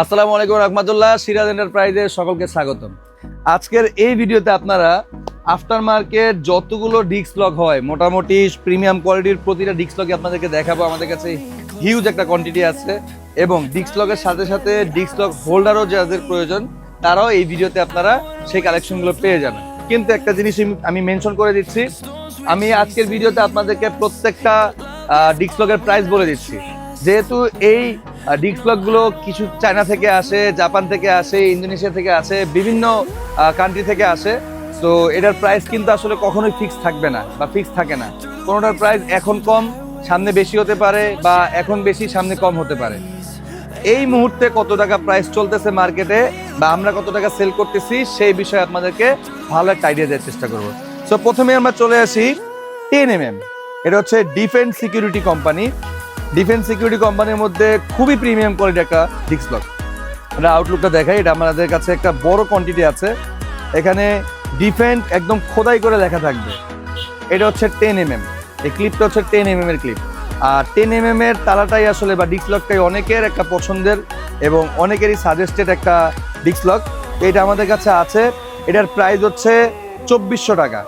আসসালামু আলাইকুম রহমতুল্লাহ। সিরাজ এন্টারপ্রাইজের সকলকে স্বাগতম। আজকের এই ভিডিওতে আপনারা আফটার মার্কেট যতগুলো ডিস্ক লক হয় মোটামুটি প্রিমিয়াম কোয়ালিটির প্রতিটা ডিস্ক লকই আপনাদেরকে দেখাবো। আমাদের কাছে হিউজ একটা কোয়ান্টিটি আছে এবং ডিস্ক লকের সাথে সাথে ডিস্ক লক হোল্ডারও যাদের প্রয়োজন তারাও এই ভিডিওতে আপনারা সেই কালেকশনগুলো পেয়ে যাবেন। কিন্তু একটা জিনিস আমি মেনশন করে দিচ্ছি, আমি আজকের ভিডিওতে আপনাদেরকে প্রত্যেকটা ডিস্ক লকের প্রাইস বলে দিচ্ছি। যেহেতু এই ডিস্ক লকগুলো কিছু চায়না থেকে আসে, জাপান থেকে আসে, ইন্দোনেশিয়া থেকে আসে, বিভিন্ন কান্ট্রি থেকে আসে, তো এটার প্রাইস কিন্তু আসলে কখনোই ফিক্স থাকবে না বা ফিক্স থাকে না। কোনোটার প্রাইস এখন কম সামনে বেশি হতে পারে বা এখন বেশি সামনে কম হতে পারে। এই মুহূর্তে কত টাকা প্রাইস চলতেছে মার্কেটে বা আমরা কত টাকা সেল করতেছি সেই বিষয়ে আপনাদেরকে ভালো একটা আইডিয়া দেওয়ার চেষ্টা করব। সো প্রথমে আমরা চলে আসি 10mm। এটা হচ্ছে defence security company. Defence security কোম্পানির মধ্যে খুবই প্রিমিয়াম কোয়ালিটি একটা ডিস্ক লক। এটা আউটলুকটা দেখাই, এটা আমাদের কাছে একটা বড় কোয়ান্টিটি আছে। এখানে ডিফেন্স একদম খোদাই করে লেখা থাকবে। এটা হচ্ছে 10mm, এই ক্লিপটা হচ্ছে 10mm এর ক্লিপ। আর 10mm এর তালাটাই আসলে বা ডিস্ক লকটাই অনেকের একটা পছন্দের এবং অনেকেরই সাজেস্টেড একটা ডিস্ক লক। এটা আমাদের কাছে আছে। এটার প্রাইস হচ্ছে 2400 টাকা।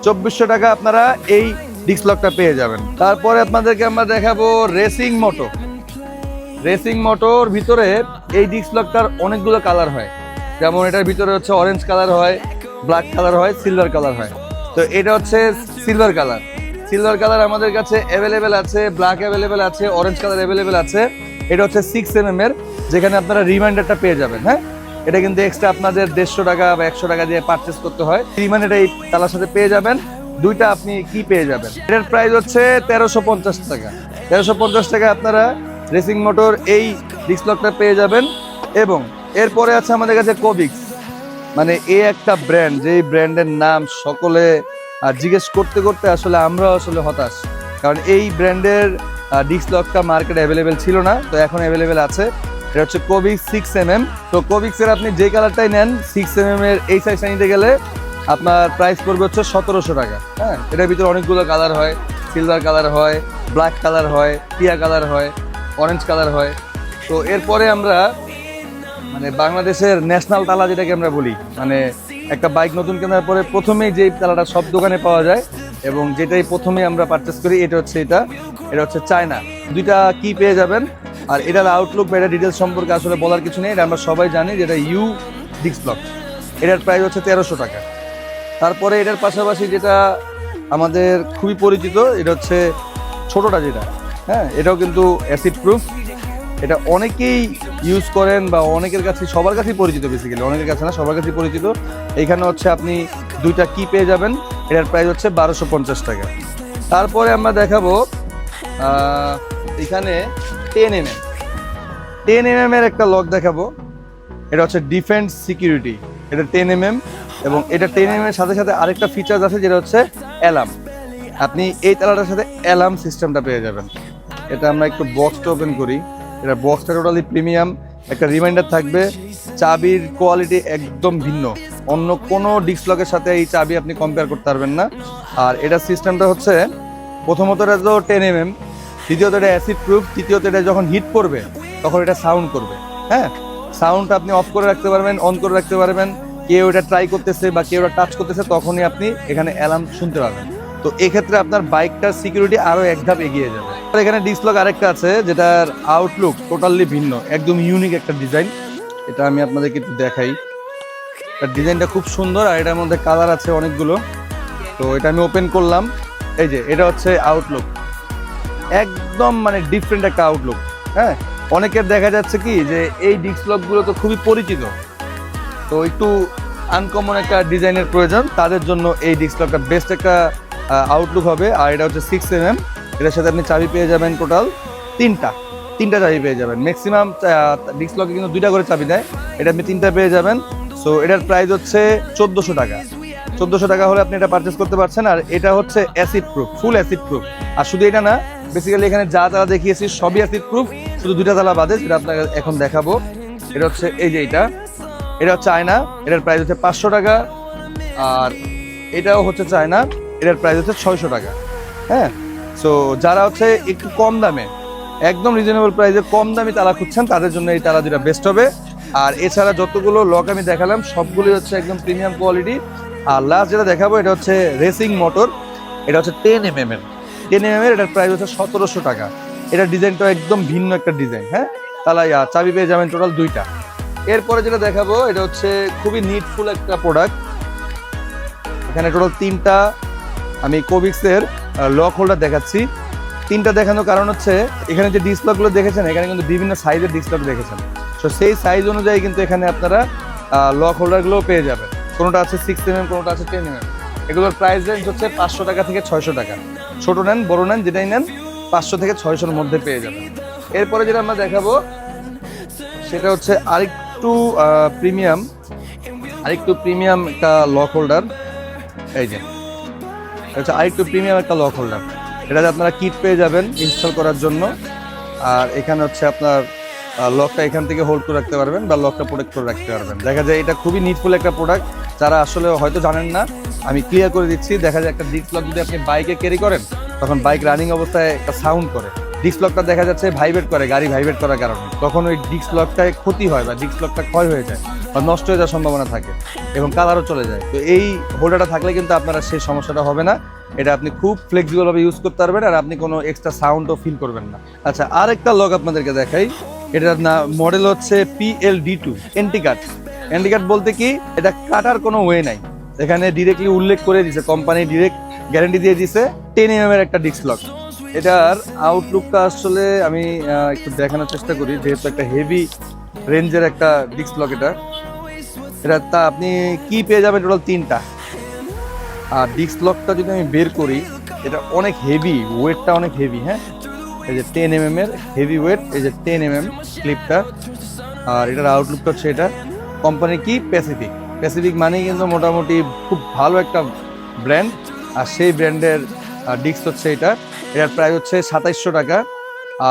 2400 টাকা আপনারা এই ডিস্ক লকটা পেয়ে যাবেন। তারপরে আপনাদেরকে আমরা দেখাবো রেসিং মোটো। রেসিং মোটোর ভিতরে এই ডিস্ক লকটার অনেকগুলো কালার হয়, যেমন এটার ভিতরে হচ্ছে অরেঞ্জ কালার হয়, ব্ল্যাক কালার হয়, সিলভার কালার হয়। তো এটা হচ্ছে সিলভার কালার। সিলভার কালার আমাদের কাছে অ্যাভেলেবেল আছে, ব্ল্যাক অ্যাভেলেবেল আছে, অরেঞ্জ কালার অ্যাভেলেবেল আছে। এটা হচ্ছে 6mm এর, যেখানে আপনারা রিমাইন্ডারটা পেয়ে যাবেন। হ্যাঁ, এটা কিন্তু এক্সট্রা আপনাদের 150 টাকা বা 100 টাকা দিয়ে পারচেস করতে হয়। রিমাইন্ডারটা এই তালার সাথে পেয়ে যাবেন। দুইটা আপনি কি পেয়ে যাবেন। এটার প্রাইস হচ্ছে 1350 টাকা। 1350 টাকা আপনারা রেসিং মোটর এই ডিস্ক লকটা পেয়ে যাবেন। এবং এরপরে আছে আমাদের কাছে কোবিক্স, মানে এই একটা ব্র্যান্ড, যেই ব্র্যান্ডের নাম সকলে জিজ্ঞেস করতে করতে আসলে আমরা আসলে হতাশ, কারণ এই ব্র্যান্ডের ডিস্ক লকটা মার্কেটে অ্যাভেলেবেল ছিল না, তো এখন অ্যাভেলেবেল আছে। এটা হচ্ছে কোবিক্স 6mm। তো কোবিক্সের আপনি যে কালারটাই নেন 6mm এর এই সাইজটা নিতে গেলে আপনার প্রাইস পড়বে হচ্ছে 1700 টাকা। হ্যাঁ, এটার ভিতরে অনেকগুলো কালার হয়, সিলভার কালার হয়, ব্ল্যাক কালার হয়, টিয়া কালার হয়, অরেঞ্জ কালার হয়। তো এরপরে আমরা মানে বাংলাদেশের ন্যাশনাল তালা যেটাকে আমরা বলি, মানে একটা বাইক নতুন কেনার পরে প্রথমেই যেই তালাটা সব দোকানে পাওয়া যায় এবং যেটাই প্রথমে আমরা পারচেস করি, এটা হচ্ছে এটা হচ্ছে চায়না। দুইটা কি পেয়ে যাবেন। আর এটার আউটলুক বা এটা ডিটেলস সম্পর্কে আসলে বলার কিছু নেই, এটা আমরা সবাই জানি যেটা ইউ ডিস্ক লক। এটার প্রাইস হচ্ছে 1300 টাকা। তারপরে এটার পাশাপাশি যেটা আমাদের খুবই পরিচিত, এটা হচ্ছে ছোটটা যেটা, হ্যাঁ, এটাও কিন্তু অ্যাসিড প্রুফ। এটা অনেকেই ইউজ করেন বা অনেকের কাছে, সবার কাছেই পরিচিত, বেসিক্যালি অনেকের কাছে না, সবার কাছেই পরিচিত। এইখানে হচ্ছে আপনি দুইটা কি পেয়ে যাবেন। এটার প্রাইস হচ্ছে 1250 টাকা। তারপরে আমরা দেখাবো এখানে 10mm এর একটা লক দেখাবো। এটা হচ্ছে ডিফেন্স সিকিউরিটি। এটা 10mm এবং এটা 10mm এর সাথে সাথে আরেকটা ফিচার আছে, যেটা হচ্ছে অ্যালার্ম। আপনি এই তালাটার সাথে অ্যালার্ম সিস্টেমটা পেয়ে যাবেন। এটা আমরা একটু বক্সটা ওপেন করি। এটা বক্সটা টোটালি প্রিমিয়াম, একটা রিমাইন্ডার থাকবে। চাবির কোয়ালিটি একদম ভিন্ন, অন্য কোনো ডিস্ক লকের সাথে এই চাবি আপনি কম্পেয়ার করতে পারবেন না। আর এটা সিস্টেমটা হচ্ছে প্রথমত এটা তো 10mm, দ্বিতীয়ত এটা অ্যাসিড প্রুফ, তৃতীয়ত এটা যখন হিট করবে তখন এটা সাউন্ড করবে। হ্যাঁ, সাউন্ডটা আপনি অফ করে রাখতে পারবেন, অন করে রাখতে পারবেন। কেউ এটা ট্রাই করতেছে বা কেউ এটা টাচ করতেছে তখনই আপনি এখানে অ্যালার্ম শুনতে পাবেন। তো এক্ষেত্রে আপনার বাইকটার সিকিউরিটি আরও এক ধাপ এগিয়ে যাবে। এখানে ডিস্ক লক আরেকটা আছে যেটার আউটলুক টোটালি ভিন্ন, একদম ইউনিক একটা ডিজাইন। এটা আমি আপনাদেরকে একটু দেখাই। তার ডিজাইনটা খুব সুন্দর আর এটার মধ্যে কালার আছে অনেকগুলো। তো এটা আমি ওপেন করলাম, এই যে এটা হচ্ছে আউটলুক, একদম মানে ডিফারেন্ট একটা আউটলুক। হ্যাঁ, অনেকের দেখা যাচ্ছে কি যে এই ডিস্ক লকগুলো তো খুবই পরিচিত, তো একটু আনকমন একটা ডিজাইনের প্রয়োজন, তাদের জন্য এই ডিস্ক লকটা বেস্ট একটা আউটলুক হবে। আর এটা হচ্ছে 6mm। এটার সাথে আপনি চাবি পেয়ে যাবেন টোটাল তিনটা চাবি পেয়ে যাবেন। ম্যাক্সিমাম ডিস্ক লকে কিন্তু দুইটা করে চাবি দেয়, এটা আপনি তিনটা পেয়ে যাবেন। সো এটার প্রাইস হচ্ছে 1400 টাকা। 1400 টাকা হলে আপনি এটা পারচেস করতে পারছেন। আর এটা হচ্ছে অ্যাসিড প্রুফ, ফুল অ্যাসিড প্রুফ। আর শুধু এটা না, বেসিক্যালি এখানে যা তালা দেখিয়েছি সবই অ্যাসিড প্রুফ, শুধু দুইটা তালা বাদে, যেটা আপনাকে এখন দেখাবো। এটা হচ্ছে এই যে এটা হচ্ছে চায়না। এটার প্রাইস হচ্ছে 500 টাকা। আর এটাও হচ্ছে চায়না, এটার প্রাইস হচ্ছে 600 টাকা। হ্যাঁ, সো যারা হচ্ছে একটু কম দামে একদম রিজনেবল প্রাইসে কম দামি তালা খুঁজছেন তাদের জন্য এই তালা দুটা বেস্ট হবে। আর এছাড়া যতগুলো লক আমি দেখালাম সবগুলোই হচ্ছে একদম প্রিমিয়াম কোয়ালিটি। আর লাস্ট যেটা দেখাবো এটা হচ্ছে রেসিং মোটর, এটা হচ্ছে 10mm এর। 10mm এর এটার প্রাইস হচ্ছে 1700 টাকা। এটার ডিজাইনটা একদম ভিন্ন একটা ডিজাইন। হ্যাঁ, তালা চাবি পেয়ে যাবেন টোটাল 2টা। এরপরে যেটা দেখাবো এটা হচ্ছে খুবই নিটফুল একটা প্রোডাক্ট। এখানে টোটাল 3টা আমি কোবিক্সের লক হোল্ডার দেখাচ্ছি। 3টা দেখানোর কারণ হচ্ছে এখানে যে ডিস্ক লকগুলো দেখেছেন এখানে কিন্তু বিভিন্ন সাইজের ডিস্ক লক দেখেছেন। তো সেই সাইজ অনুযায়ী কিন্তু এখানে আপনারা লক হোল্ডারগুলো পেয়ে যাবেন। কোনোটা আছে 6mm, কোনোটা আছে 10mm। এগুলোর প্রাইস রেঞ্জ হচ্ছে 500 টাকা থেকে 600 টাকা। ছোট নেন বড় নেন যেটাই নেন 500 থেকে 600-র মধ্যে পেয়ে যাবেন। এরপরে যেটা আমরা দেখাবো সেটা হচ্ছে আরেকটু প্রিমিয়াম একটা লক হোল্ডার। এই যে আচ্ছা, আরেকটু প্রিমিয়াম একটা লক হোল্ডার। এটাতে আপনারা কিট পেয়ে যাবেন ইনস্টল করার জন্য। আর এখানে হচ্ছে আপনার লকটা এখান থেকে হোল্ড করে রাখতে পারবেন বা লকটা প্রোটেক্ট করে রাখতে পারবেন। দেখা যায় এটা খুবই নিডফুল একটা প্রোডাক্ট, যারা আসলে হয়তো জানেন না আমি ক্লিয়ার করে দিচ্ছি। দেখা যায় একটা ডিস্ক লক যদি আপনি বাইকে ক্যারি করেন তখন বাইক রানিং অবস্থায় একটা সাউন্ড করে, ডিস্ক লকটা দেখা যাচ্ছে ভাইব্রেট করে, গাড়ি ভাইব্রেট করার কারণে তখন ওই ডিস্ক লকটায় ক্ষতি হয় বা ডিস্ক লকটা ক্ষয় হয়ে যায় বা নষ্ট হয়ে যাওয়ার সম্ভাবনা থাকে এবং কালারও চলে যায়। তো এই হোল্ডারটা থাকলে কিন্তু আপনারা সেই সমস্যাটা হবে না। এটা আপনি খুব ফ্লেক্সিবলভাবে ইউজ করতে পারবেন আর আপনি কোনো এক্সট্রা সাউন্ডও ফিল করবেন না। আচ্ছা, আর একটা লক আপনাদেরকে দেখাই। এটার মডেল হচ্ছে PLD2 এন্টিকাট। এন্টিকাট বলতে কি, এটা কাটার কোনো ওয়ে নাই, এখানে ডিরেক্টলি উল্লেখ করে দিয়েছে, কোম্পানি ডিরেক্ট গ্যারান্টি দিয়ে দিয়েছে 10mm এর একটা ডিস্ক লক। এটার আউটলুকটা আসলে আমি একটু দেখানোর চেষ্টা করি, যেহেতু একটা হেভি রেঞ্জের একটা ডিস্ক লক। এটা তা আপনি কি পেয়ে যাবেন টোটাল 3টা। আর ডিস্ক লকটা যদি আমি বের করি এটা অনেক হেভি, ওয়েটটা অনেক হেভি। হ্যাঁ, এই যে 10mm এর হেভি ওয়েট, এই যে 10mm ক্লিপটা। আর এটার আউটলুকটা হচ্ছে এটা। কোম্পানি কি, প্যাসিফিক মানেই কিন্তু মোটামুটি খুব ভালো একটা ব্র্যান্ড। আর সেই ব্র্যান্ডের ডিস্ক হচ্ছে এটা। এটার প্রাইস হচ্ছে 2700 টাকা।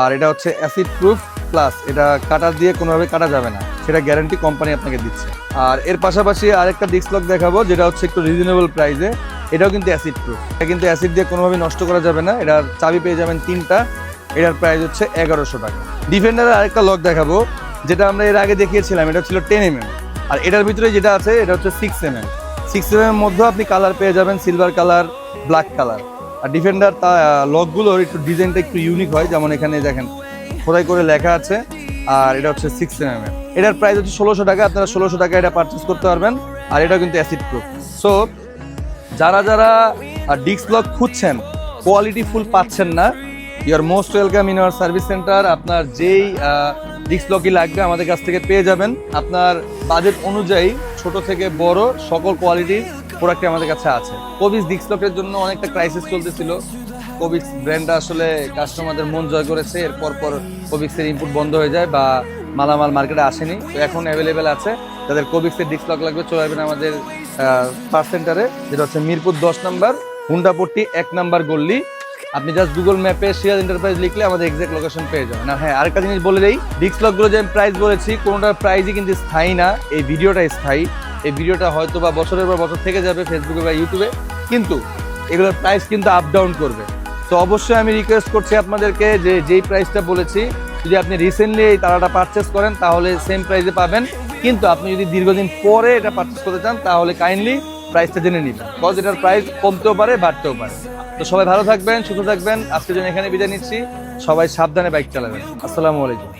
আর এটা হচ্ছে অ্যাসিড প্রুফ প্লাস, এটা কাটার দিয়ে কোনোভাবে কাটা যাবে না, সেটা গ্যারান্টি কোম্পানি আপনাকে দিচ্ছে। আর এর পাশাপাশি আরেকটা ডিস্ক লক দেখাবো যেটা হচ্ছে একটু রিজনেবল প্রাইসে। এটাও কিন্তু অ্যাসিড প্রুফ, এটা কিন্তু অ্যাসিড দিয়ে কোনোভাবে নষ্ট করা যাবে না। এটার চাবি পেয়ে যাবেন 3টা। এটার প্রাইস হচ্ছে 1100 টাকা। ডিফেন্ডারের আরেকটা লক দেখাবো যেটা আমরা এর আগে দেখিয়েছিলাম, এটা ছিল 10mm। আর এটার ভিতরে যেটা আছে এটা হচ্ছে 6mm। 6mm এর মধ্যে আপনি কালার পেয়ে যাবেন সিলভার কালার, ব্ল্যাক কালার। আর ডিফেন্ডার লকগুলোর একটু ডিজাইনটা একটু ইউনিক হয়, যেমন এখানে দেখেন খোদাই করে লেখা আছে। আর এটা হচ্ছে 6mm এর। এটার প্রাইস হচ্ছে 1600 টাকা। আপনারা 1600 টাকা এটা পারচেস করতে পারবেন। আর এটা কিন্তু অ্যাসিড প্রুফ। সো যারা ডিস্ক লক খুঁজছেন, কোয়ালিটি ফুল পাচ্ছেন না, you are most welcome in our service centre. আপনার যেই ডিস্ক লকই লাগবে আমাদের কাছ থেকে পেয়ে যাবেন। আপনার বাজেট অনুযায়ী ছোট থেকে বড় সকল কোয়ালিটির প্রোডাক্ট আমাদের কাছে আছে। কোবিক্স ডিস্ক লকের জন্য অনেকটা ক্রাইসিস চলতেছিল। কোবিক্স ব্র্যান্ডটা আসলে কাস্টমারদের মন জয় করেছে, এরপর কোবিক্সের ইনপুট বন্ধ হয়ে যায় বা মালামাল মার্কেটে আসেনি। তো এখন অ্যাভেলেবেল আছে। যাদের কোবিক্সের ডিস্ক লক লাগবে চলে আসবেন আমাদের পার্স সেন্টারে, যেটা হচ্ছে মিরপুর 10 নম্বর, হুন্ডাপট্টি 1 নম্বর গল্লি। আপনি জাস্ট গুগল ম্যাপে সিরাজ এন্টারপ্রাইজ লিখলে আমাদের এক্সাক্ট লোকেশন পেয়ে যাবেন। আর হ্যাঁ, আরেকটা জিনিস বলে দেই, ডিস্ক লকগুলো যে আমি প্রাইস বলেছি কোনোটার প্রাইসই কিন্তু স্থায়ী না। এই ভিডিওটা স্থায়ী, এই ভিডিওটা হয়তো বা বছরের পর বছর থেকে যাবে ফেসবুকে বা ইউটিউবে, কিন্তু এগুলোর প্রাইস কিন্তু আপ ডাউন করবে। তো অবশ্যই আমি রিকোয়েস্ট করছি আপনাদেরকে যে যেই প্রাইসটা বলেছি যদি আপনি রিসেন্টলি এই তারাটা পারচেস করেন তাহলে সেম প্রাইসে পাবেন। কিন্তু আপনি যদি দীর্ঘদিন পরে এটা পারচেস করতে চান তাহলে কাইন্ডলি প্রাইসটা জেনে নিবেন, বিকজ এটার প্রাইস কমতেও পারে বাড়তেও পারে। তো সবাই ভালো থাকবেন, সুস্থ থাকবেন। আজকের জন্য এখানে বিদায় নিচ্ছি। সবাই সাবধানে বাইক চালাবেন। আসসালামু আলাইকুম।